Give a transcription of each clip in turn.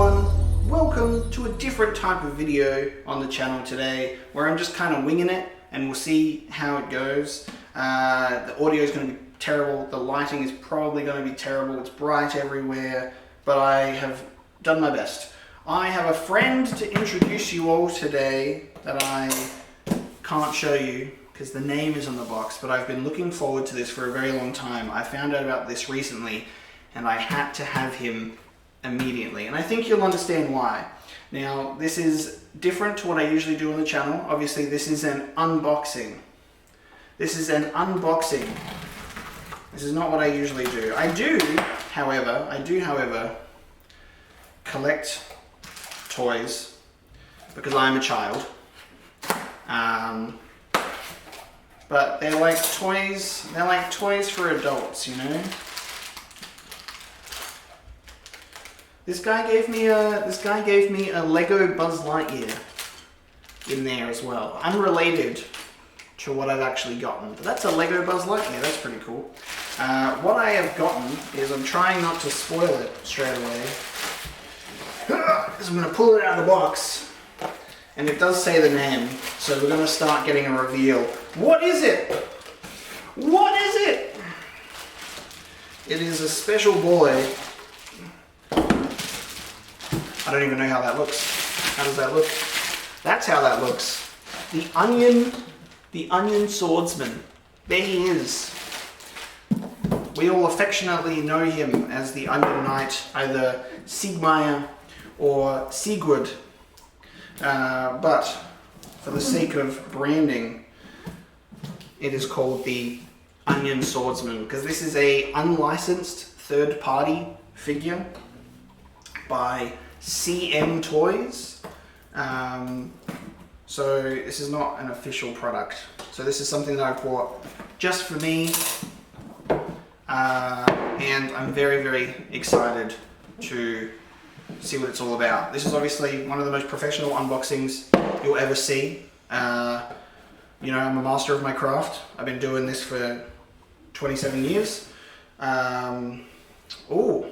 everyone, welcome to a different type of video on the channel today where I'm just kind of winging it and we'll see how it goes. The audio is going to be terrible, the lighting is probably going to be terrible, it's bright everywhere, but I have done my best. I have a friend to introduce you all today that I can't show you because the name is on the box, but I've been looking forward to this for a very long time. I found out about this recently and I had to have him immediately, and I think you'll understand why. Now, this is different to what I usually do on the channel. Obviously, this is an unboxing. This is an unboxing. This is not what I usually do. I do, however, collect toys because I'm a child. But they're like toys for adults, you know? This guy gave me a Lego Buzz Lightyear in there as well. Unrelated to what I've actually gotten, but that's a Lego Buzz Lightyear. That's pretty cool. What I have gotten is, I'm trying not to spoil it straight away, because I'm going to pull it out of the box, and it does say the name, so we're going to start getting a reveal. What is it? What is it? It is a special boy. I don't even know how that looks. How does that look? That's how that looks. The Onion Swordsman. There he is. We all affectionately know him as the Onion Knight, either Siegmeyer or Sigurd. But for the sake of branding, it is called the Onion Swordsman, because this is a unlicensed third-party figure by CM Toys. So this is not an official product. So this is something that I bought just for me. And I'm very, very excited to see what it's all about. This is obviously one of the most professional unboxings you'll ever see. You know, I'm a master of my craft. I've been doing this for 27 years. Ooh.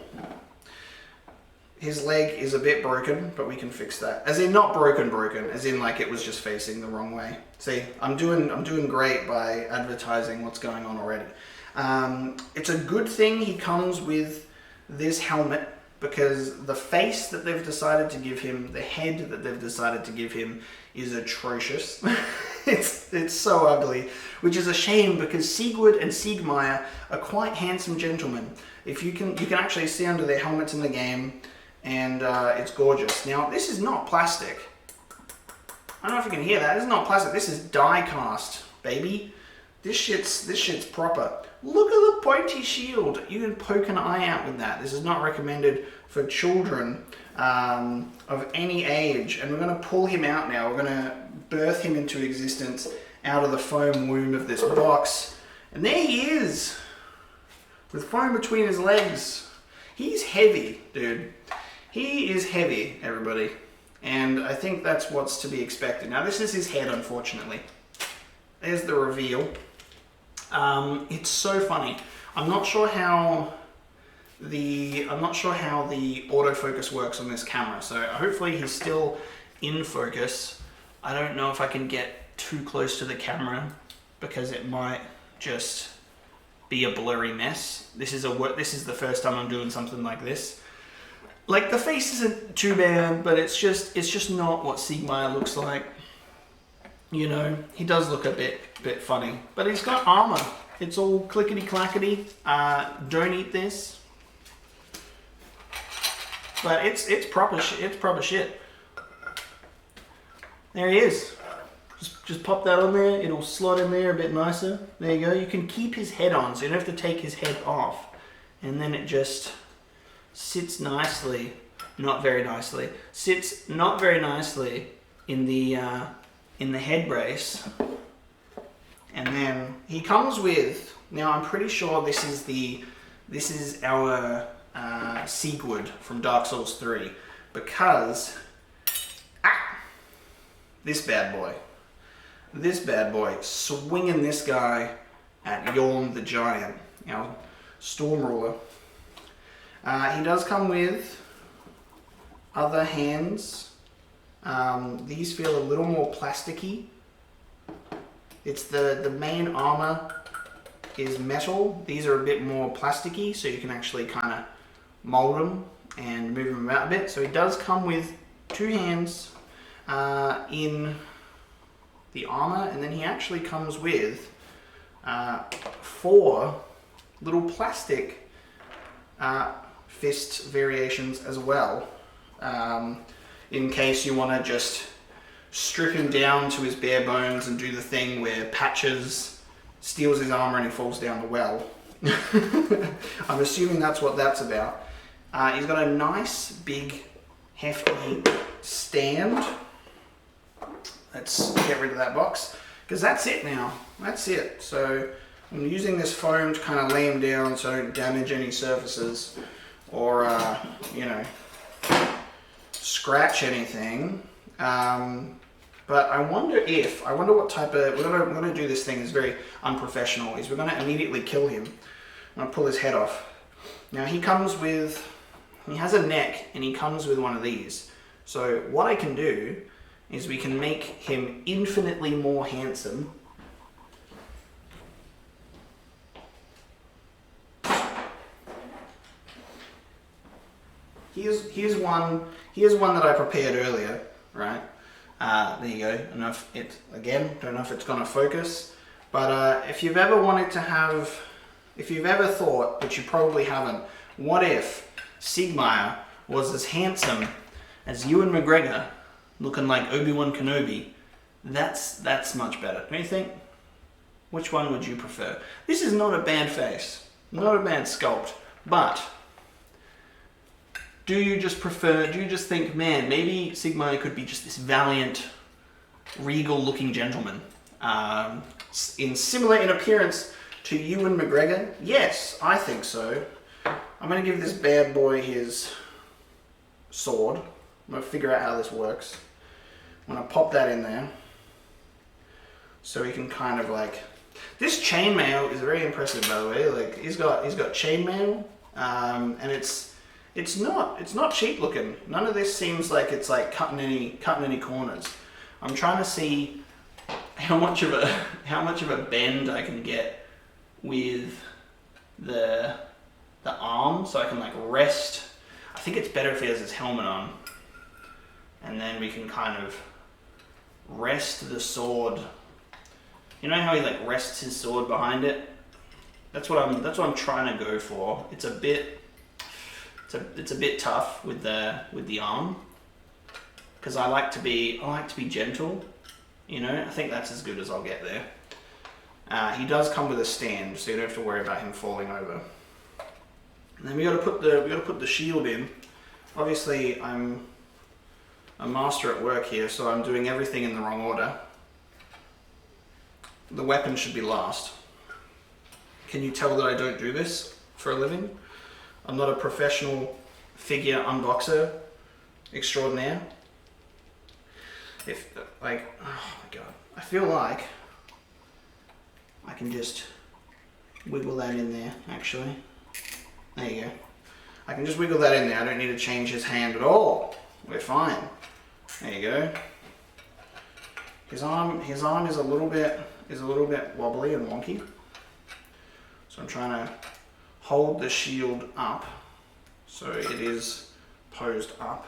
His leg is a bit broken, but we can fix that. As in not broken, as in like it was just facing the wrong way. See, I'm doing great by advertising what's going on already. It's a good thing he comes with this helmet, because the face that they've decided to give him, the head that they've decided to give him, is atrocious. It's so ugly, which is a shame, because Sigurd and Siegmeyer are quite handsome gentlemen. If you can actually see under their helmets in the game, and it's gorgeous. Now, this is not plastic. I don't know if you can hear that. This is not plastic. This is die cast, baby. This shit's proper. Look at the pointy shield. You can poke an eye out with that. This is not recommended for children of any age. And we're going to pull him out now. We're going to birth him into existence out of the foam womb of this box. And there he is, with foam between his legs. He's heavy, dude. He is heavy, everybody. And I think that's what's to be expected. Now, this is his head, unfortunately. There's the reveal. It's so funny. I'm not sure how the autofocus works on this camera. So hopefully he's still in focus. I don't know if I can get too close to the camera because it might just be a blurry mess. This is the first time I'm doing something like this. Like, the face isn't too bad, but it's just not what Siegmeyer looks like. You know, he does look a bit funny, but he's got armor. It's all clickety clackety. Don't eat this. But it's proper shit. It's proper shit. There he is. Just pop that on there. It'll slot in there a bit nicer. There you go. You can keep his head on, so you don't have to take his head off, and then it just sits nicely. Not very nicely. Sits not very nicely in the head brace. And then he comes with, now I'm pretty sure this is our Sigurd from Dark Souls 3, because this bad boy, swinging this guy at Yorm the Giant, Storm Ruler. He does come with other hands, these feel a little more plasticky. It's the main armor is metal. These are a bit more plasticky, so you can actually kind of mold them and move them about a bit. So he does come with 2 hands in the armor, and then he actually comes with 4 little plastic fist variations as well, in case you want to just strip him down to his bare bones and do the thing where Patches steals his armor and he falls down the well. I'm assuming that's what that's about. He's got a nice big hefty stand. Let's get rid of that box, because that's it now. That's it. So I'm using this foam to kind of lay him down so I don't damage any surfaces or, you know, scratch anything. But I wonder what type of, we're gonna do this thing that's very unprofessional, is we're gonna immediately kill him. I'm gonna pull his head off. Now he has a neck and he comes with one of these. So what I can do is we can make him infinitely more handsome. Here's one that I prepared earlier, right? There you go. I don't know if don't know if it's gonna focus, but if you've ever wanted to have, if you've ever thought, but you probably haven't, what if Siegmeyer was as handsome as Ewan McGregor, looking like Obi-Wan Kenobi? That's much better, don't you think? Which one would you prefer? This is not a bad face, not a bad sculpt, but do you just think, man, maybe Siegmeyer could be just this valiant, regal-looking gentleman, similar in appearance to Ewan McGregor? Yes, I think so. I'm going to give this bad boy his sword. I'm going to figure out how this works. I'm going to pop that in there so he can kind of like... This chainmail is very impressive, by the way. Like, he's got chainmail, and it's not cheap looking. None of this seems like it's like cutting any corners. I'm trying to see how much of a bend I can get with the arm, so I can like rest. I think it's better if he has his helmet on, and then we can kind of rest the sword. You know how he like rests his sword behind it? That's what I'm trying to go for. It's a bit tough with the arm, because I like to be gentle. You know, I think that's as good as I'll get there. He does come with a stand, so you don't have to worry about him falling over. And then we got to put the shield in. Obviously, I'm a master at work here, so I'm doing everything in the wrong order. The weapon should be last. Can you tell that I don't do this for a living? I'm not a professional figure unboxer extraordinaire. Oh my god. I feel like I can just wiggle that in there, actually. There you go. I can just wiggle that in there. I don't need to change his hand at all. We're fine. There you go. His arm is a little bit wobbly and wonky. So I'm trying to hold the shield up so it is posed up,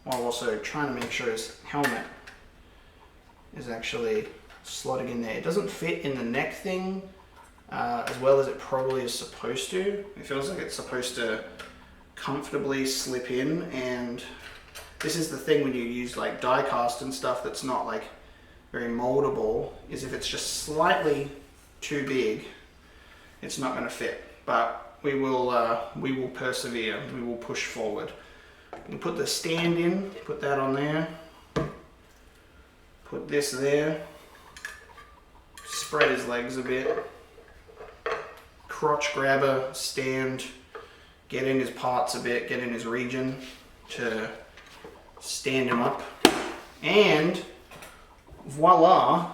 while also trying to make sure his helmet is actually slotting in there. It doesn't fit in the neck thing as well as it probably is supposed to. It feels like it's supposed to comfortably slip in, and this is the thing when you use like die cast and stuff that's not like very moldable, is if it's just slightly too big, it's not going to fit. But we will persevere. We will push forward. We'll put the stand in. Put that on there. Put this there. Spread his legs a bit. Crotch grabber, stand. Get in his parts a bit. Get in his region to stand him up. And voila,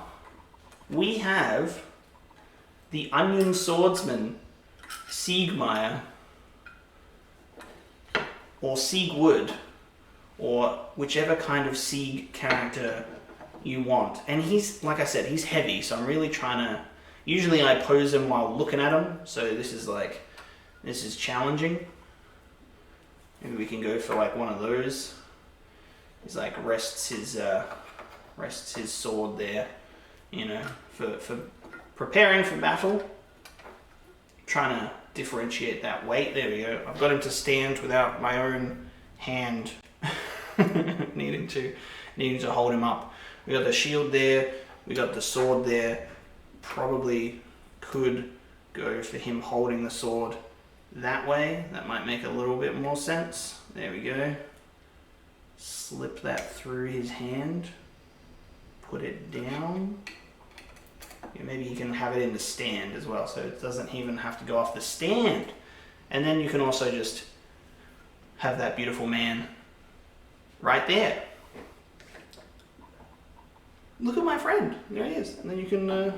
we have the Onion Swordsman, Siegmeyer, or Siegwood, or whichever kind of Sieg character you want. And he's, like I said, he's heavy, so I'm really trying to, usually I pose him while looking at him, so this is challenging. Maybe we can go for like one of those. He's like rests his sword there, you know, for preparing for battle. Trying to differentiate that weight. There we go. I've got him to stand without my own hand needing to hold him up. We got the shield there. We got the sword there. Probably could go for him holding the sword that way. That might make a little bit more sense. There we go. Slip that through his hand. Put it down. Yeah, maybe you can have it in the stand as well, so it doesn't even have to go off the stand. And then you can also just have that beautiful man right there. Look at my friend. There he is. And then you can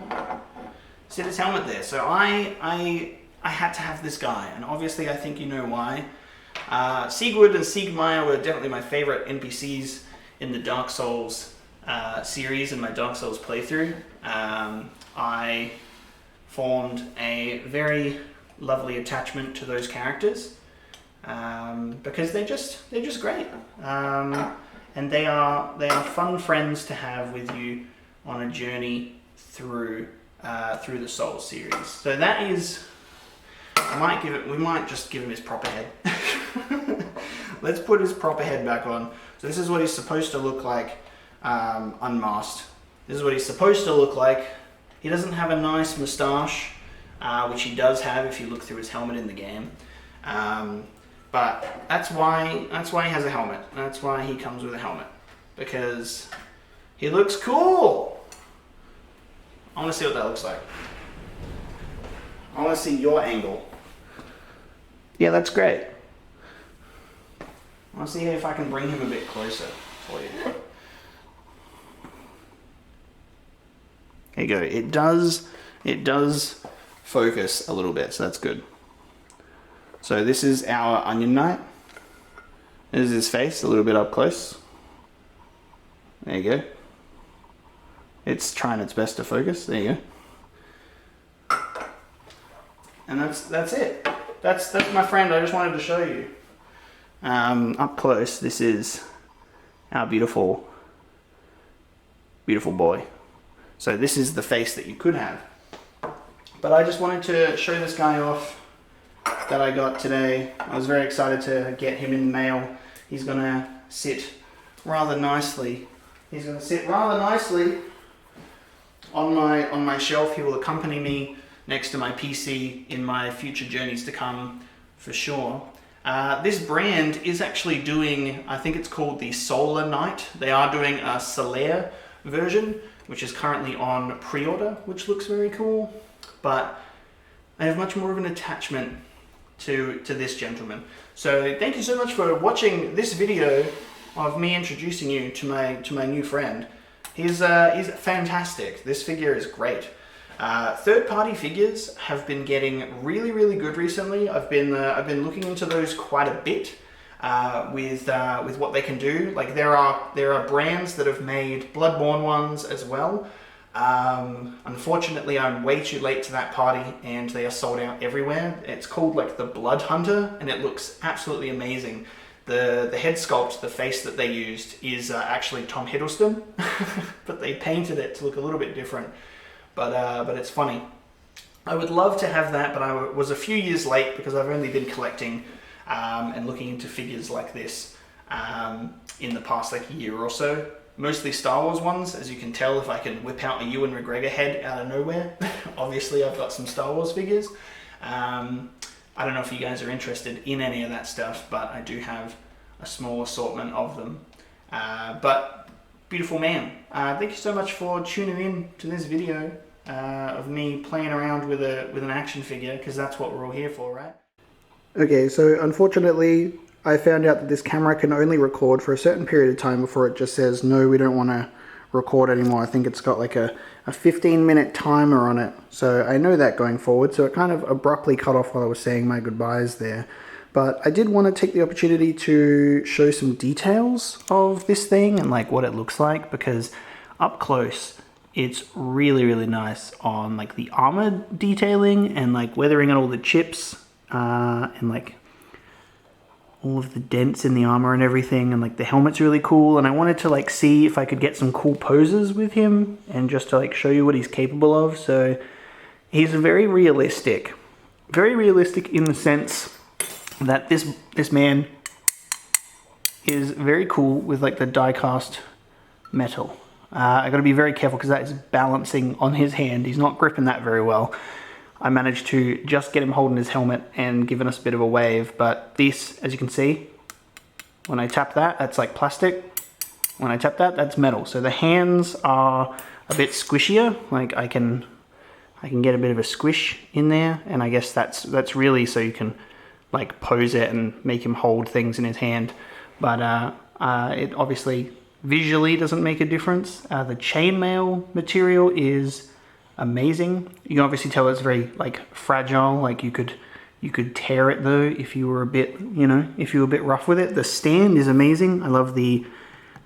set his helmet there. So I had to have this guy, and obviously I think you know why. Siegward and Siegmeyer were definitely my favorite NPCs in the Dark Souls series and my Dark Souls playthrough. I formed a very lovely attachment to those characters because they're just great, and they are fun friends to have with you on a journey through the Souls series. So that is, we might just give him his proper head. Let's put his proper head back on. So this is what he's supposed to look like unmasked. This is what he's supposed to look like. He doesn't have a nice moustache, which he does have if you look through his helmet in the game. But that's why he has a helmet. That's why he comes with a helmet, because he looks cool. I want to see what that looks like. I want to see your angle. Yeah, that's great. I want to see if I can bring him a bit closer for you. There you go. It does focus a little bit, so that's good. So this is our Onion Knight. This is his face, a little bit up close. There you go. It's trying its best to focus. There you go. And that's it. That's my friend. I just wanted to show you. Up close, this is our beautiful boy. So this is the face that you could have. But I just wanted to show this guy off that I got today. I was very excited to get him in the mail. He's gonna sit rather nicely. He's gonna sit rather nicely on my shelf. He will accompany me next to my PC in my future journeys to come, for sure. This brand is actually doing, I think it's called the Solar Knight. They are doing a Solaire version, which is currently on pre-order, which looks very cool. But I have much more of an attachment to this gentleman. So thank you so much for watching this video of me introducing you to my new friend. He's fantastic. This figure is great. Third-party figures have been getting really good recently. I've been looking into those quite a bit with what they can do. Like there are brands that have made Bloodborne ones as well. Unfortunately, I'm way too late to that party, and they are sold out everywhere. It's called like the Blood Hunter, and it looks absolutely amazing. The head sculpt, the face that they used, is actually Tom Hiddleston, but they painted it to look a little bit different. But it's funny. I would love to have that, but I was a few years late because I've only been collecting and looking into figures like this in the past like year or so. Mostly Star Wars ones, as you can tell if I can whip out a Ewan McGregor head out of nowhere. Obviously I've got some Star Wars figures. I don't know if you guys are interested in any of that stuff, but I do have a small assortment of them. But beautiful man, thank you so much for tuning in to this video of me playing around with an action figure, because that's what we're all here for, right? Okay, so unfortunately I found out that this camera can only record for a certain period of time before it just says, no, we don't want to record anymore. I think it's got like a 15-minute timer on it. So I know that going forward. So it kind of abruptly cut off while I was saying my goodbyes there. but I did want to take the opportunity to show some details of this thing and like what it looks like, because up close it's really nice on like the armor detailing and like weathering out all the chips and like all of the dents in the armor and everything, and like the helmet's really cool. And I wanted to like see if I could get some cool poses with him and just to like show you what he's capable of. So he's very realistic in the sense that this man is very cool with like the die cast metal. I got to be very careful because that is balancing on his hand. He's not gripping that very well. I managed to just get him holding his helmet and giving us a bit of a wave, but this, as you can see, when I tap that, that's like plastic. When I tap that, that's metal. So the hands are a bit squishier. Like I can get a bit of a squish in there, and I guess that's really so you can like pose it and make him hold things in his hand. But it obviously visually doesn't make a difference. The chainmail material is amazing. You can obviously tell it's very like fragile. Like you could tear it though if you were a bit, if you were a bit rough with it. The stand is amazing. I love the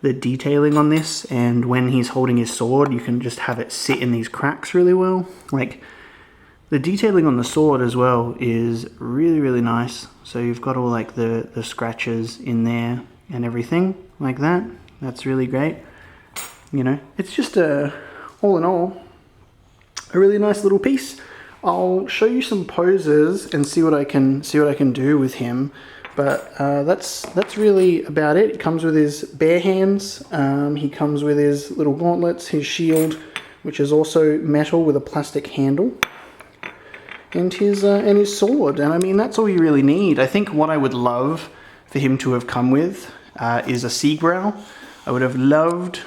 detailing on this, and when he's holding his sword, you can just have it sit in these cracks really well. Like the detailing on the sword as well is really nice. So you've got all like the scratches in there and everything like that. That's really great. It's just all in all a really nice little piece. I'll show you some poses and see what I can do with him. But that's really about it. It comes with his bare hands. He comes with his little gauntlets, his shield, which is also metal with a plastic handle, and his sword. And I mean, that's all you really need. I think what I would love for him to have come with is a sea growl. I would have loved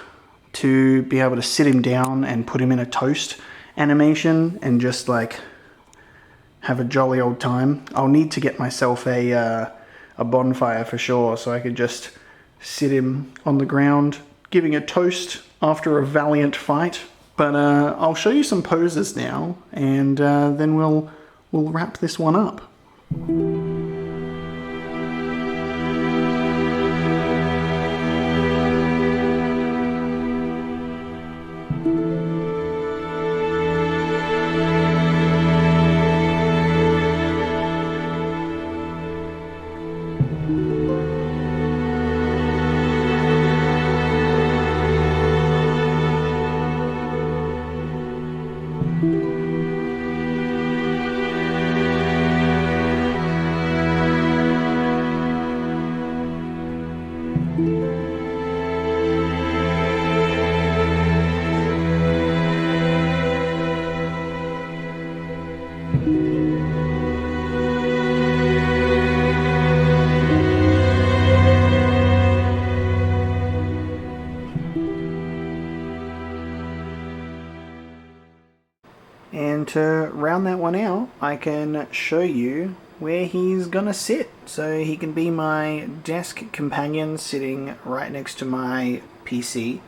to be able to sit him down and put him in a toast animation and just like have a jolly old time. I'll need to get myself a bonfire for sure, so I could just sit him on the ground giving a toast after a valiant fight. But I'll show you some poses now, and then we'll wrap this one up. And to round that one out, I can show you where he's gonna sit. So he can be my desk companion sitting right next to my PC,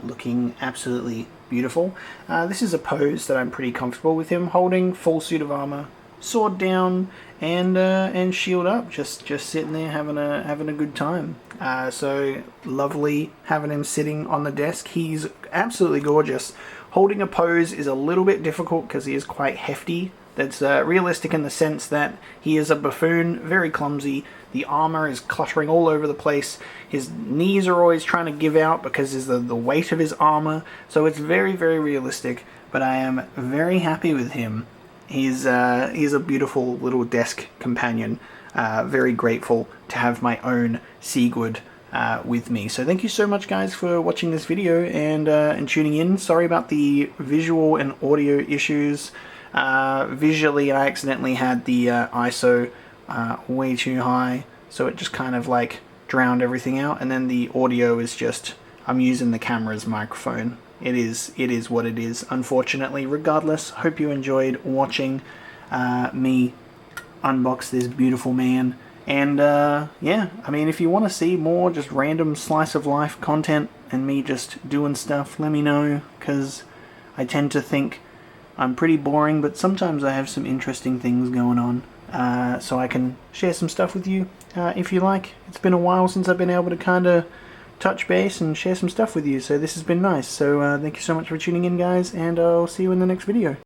looking absolutely beautiful. This is a pose that I'm pretty comfortable with him holding, full suit of armor, sword down, and shield up, just sitting there having a good time. So lovely having him sitting on the desk. He's absolutely gorgeous. Holding a pose is a little bit difficult because he is quite hefty. That's realistic in the sense that he is a buffoon, very clumsy. The armor is cluttering all over the place. His knees are always trying to give out because of the weight of his armor. So it's very realistic, but I am very happy with him. He's a beautiful little desk companion. Very grateful to have my own Sigurd with me. So thank you so much, guys, for watching this video and tuning in. Sorry about the visual and audio issues. Visually, I accidentally had the ISO way too high, so it just kind of like drowned everything out. And then the audio is just, I'm using the camera's microphone. It is what it is, unfortunately. Regardless, hope you enjoyed watching me unbox this beautiful man. And yeah, I mean, if you want to see more just random slice of life content and me just doing stuff, let me know, because I tend to think I'm pretty boring, but sometimes I have some interesting things going on. so I can share some stuff with you if you like. It's been a while since I've been able to kind of touch base and share some stuff with you, so this has been nice. So thank you so much for tuning in, guys, and I'll see you in the next video.